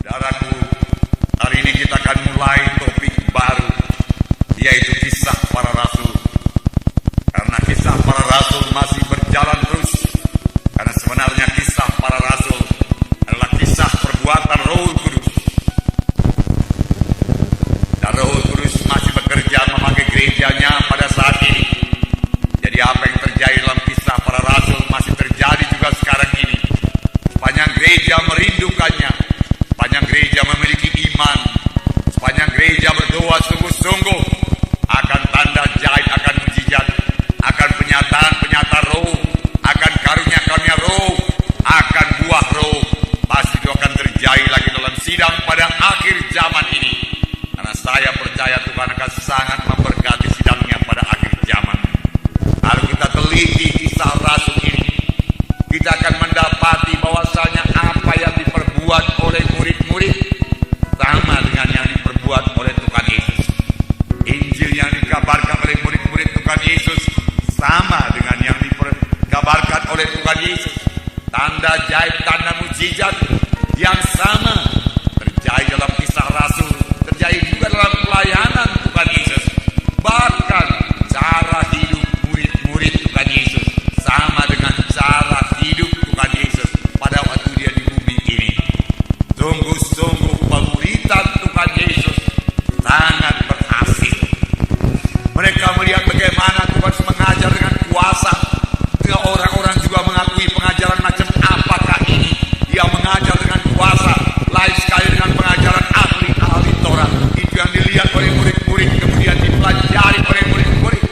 Saudaraku, hari ini kita akan mulai topik baru, yaitu kisah para rasul. Karena kisah para rasul masih berjalan terus. Karena sebenarnya kisah para rasul adalah kisah perbuatan Roh Kudus. Dan Roh Kudus masih bekerja memakai gerejanya pada saat ini. Jadi apa yang terjadi dalam kisah para rasul masih terjadi juga sekarang ini. Sepanjang gereja merindukannya, sepanjang gereja memiliki iman, sepanjang gereja berdoa sungguh-sungguh, akan tanda jahit, akan mujizat, akan penyataan Roh, akan karunia-karunia Roh, akan buah Roh, pasti itu akan terjadi lagi dalam sidang pada akhir zaman ini. Karena saya percaya Tuhan akan sangat memberkati sidangnya pada akhir zaman. Kalau kita teliti kisah rasul ini, kita akan mendapati bahwasanya apa yang diperbuat oleh murid-murid sama dengan yang diperbuat oleh Tuhan Yesus. Injil yang dikabarkan oleh murid-murid Tuhan Yesus sama dengan yang dikabarkan oleh Tuhan Yesus. Tanda jahit, tanda mujizat yang sama terjadi dalam kisah rasul, terjadi juga dalam pelayanan Tuhan Yesus. Bahkan cara hidup murid-murid Tuhan Yesus sama dengan cara hidup Tuhan Yesus pada waktu dia di bumi ini. Sungguh-sungguh pemuritan Tuhan Yesus sangat berhasil. Mereka melihat bagaimana Tuhan mengajar dengan kuasa. Orang-orang juga mengakui pengajaran macam apakah ini. Dia mengajar dengan kuasa, lain sekali dengan pengajaran ahli-ahli Taurat. Itu yang dilihat oleh murid-murid, kemudian dipelajari oleh murid-murid.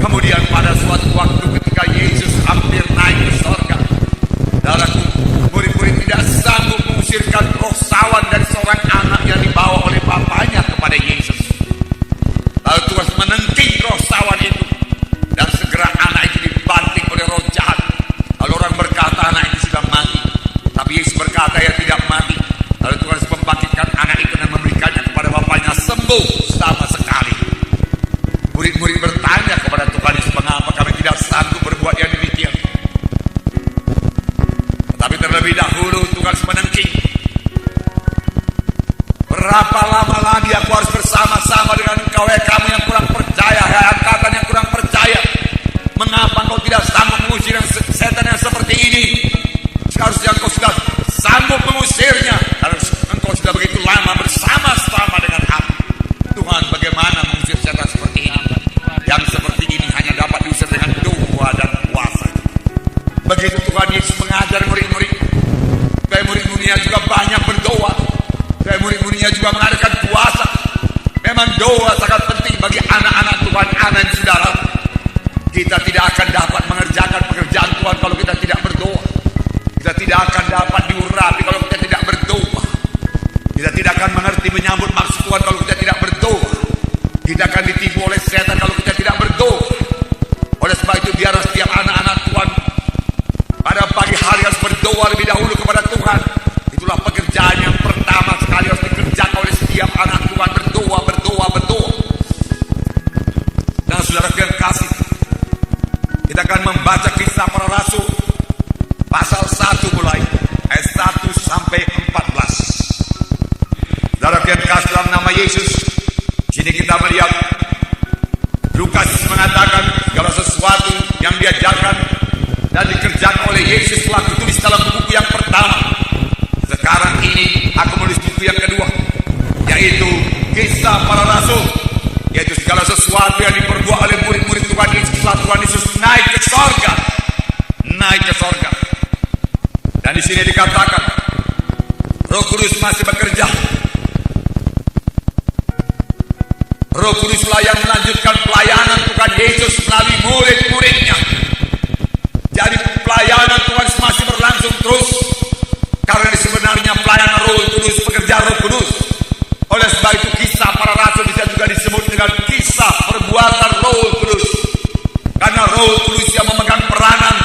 Kemudian pada suatu waktu ketika Yesus hampir naik ke sorga, darahku, murid-murid tidak sanggup mengusirkan roh sawan dari seorang anak yang dibawa oleh bapaknya kepada Yesus. Lalu Tuhan menenting roh sawan itu, dan segera anak itu dibanting oleh roh jahat. Lalu orang berkata anak itu sudah mati, tapi Yesus berkata ya tidak mati. Lalu Tuhan membangkitkan anak itu dan memberikannya kepada bapaknya sembuh sama sekali. Murid-murid bertanya kepada Tuhan Yesus, mengapa kami tidak sanggup berbuat yang demikian? Tapi terlebih dahulu Tuhan menengking. Berapa lama lagi aku harus bersama-sama dengan engkau, kamu yang kurang percaya, angkatan yang kurang percaya? Mengapa engkau tidak sanggup mengusir setan yang seperti ini? Seharusnya engkau sudah sanggup mengusirnya, karena engkau sudah begitu lama bersama-sama dengan aku. Tuhan, bagaimana mengusir setan seperti ini? Yang seperti ini hanya dapat diusir dengan doa dan puasa. Begitu Tuhan Yesus mengajar murid-murid, supaya murid-muridnya juga banyak berdoa, supaya murid-muridnya juga mengadakan puasa. Memang doa sangat penting bagi anak-anak Tuhan, anak dan saudara. Kita tidak akan dapat mengerjakan pekerjaan Tuhan kalau kita tidak berdoa. Kita tidak akan dapat diurapi kalau kita tidak berdoa. Kita tidak akan mengerti menyambut maksud Tuhan kalau kita tidak berdoa. Kita akan ditipu oleh setan kalau kita tidak berdoa. Oleh sebab itu biarlah setiap anak-anak Tuhan pada pagi hari harus berdoa lebih dahulu kepada Tuhan. Itulah pekerjaan yang pertama sekali harus dikerjakan oleh setiap anak Tuhan. Berdoa, berdoa, berdoa. Dan saudara yang kasih, kita akan membaca kisah para rasul pasal 1 mulai ayat 1 sampai 14. Saudara yang kasih dalam nama Yesus, sini kita melihat Lukas mengatakan segala sesuatu yang diajarkan dan dikerjakan oleh Yesus telah ditulis dalam buku yang pertama. Sekarang ini aku menulis buku yang kedua, yaitu kisah para rasul, yaitu segala sesuatu yang diperbuat oleh murid-murid Tuhan Yesus setelah Tuhan Yesus naik ke sorga. Naik ke sorga. Dan di sini dikatakan Roh Kudus masih bekerja. Roh Kuduslah yang melanjutkan pelayanan Tuhan Yesus melalui murid-muridnya. Jadi pelayanan Tuhan masih berlangsung terus, karena sebenarnya pelayanan Roh Kudus, pekerja Roh Kudus. Oleh sebab itu kisah para rasul bisa juga disebut dengan kisah perbuatan Roh Kudus, karena Roh Kudus yang memegang peranan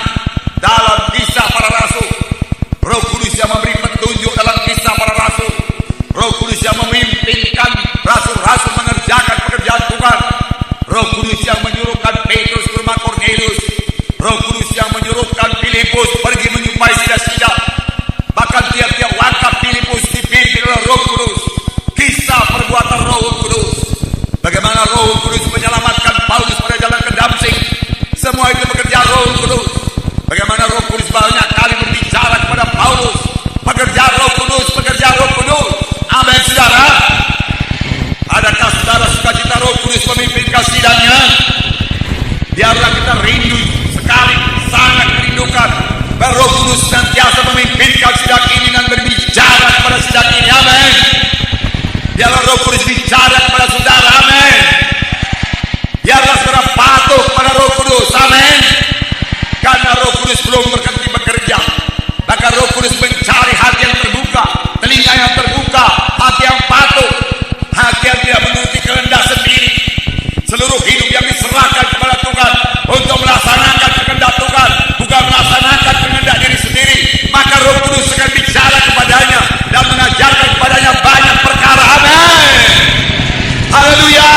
dalam kisah para rasul. Roh Kudus yang memberi petunjuk dalam kisah para rasul. Bagaimana Roh Kudus banyak kali berbicara kepada Paulus, pekerjaan Roh Kudus, pekerjaan Roh Kudus. Amin, saudara. Adakah saudara sukacita Roh Kudus memimpin sidangnya? Biarlah kita rindu sekali, sangat merindukan Roh Kudus senantiasa memimpin sidang ini dan berbicara kepada sidang ini. Amin. Biarlah Roh Kudus bicara kepada saudara. Amin. Biarlah saudara patuh kepada Roh Kudus. Amin. Karena Roh Kudus belum berhenti bekerja. Maka Roh Kudus mencari hati yang terbuka, telinga yang terbuka, hati yang patuh, hati yang tidak menuruti kehendak sendiri. Seluruh hidup yang diserahkan kepada Tuhan untuk melaksanakan kehendak Tuhan, bukan melaksanakan kehendak diri sendiri. Maka Roh Kudus akan bicara kepadanya dan mengajarkan kepadanya banyak perkara. Amin. Haleluya.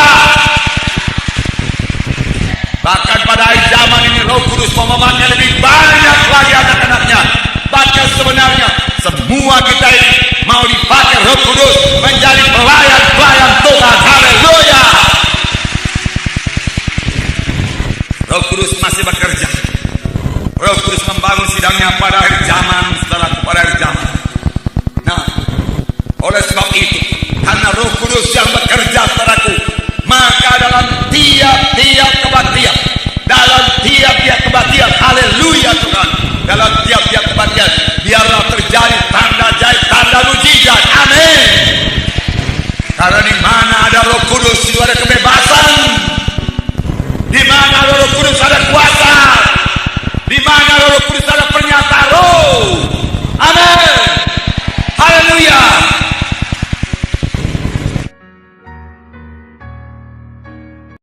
Bahkan pada akhir zaman ini Roh Kudus mau memakai lebih banyak lagi anak-anaknya. Bahkan sebenarnya semua kita ini mau dipakai Roh Kudus menjadi pelayan-pelayan Tuhan. Haleluya. Roh Kudus masih bekerja. Roh Kudus membangun sidangnya pada akhir zaman, setelah pada akhir zaman. Nah, oleh sebab itu, karena Roh Kudus yang bekerja saudaraku, maka dalam tiap-tiap kebaktian, haleluya Tuhan, dalam tiap-tiap kebaktian, biarlah terjadi tanda jahit, tanda mujizat. Amin. Karena di mana ada Roh Kudus, itu ada kebenaran.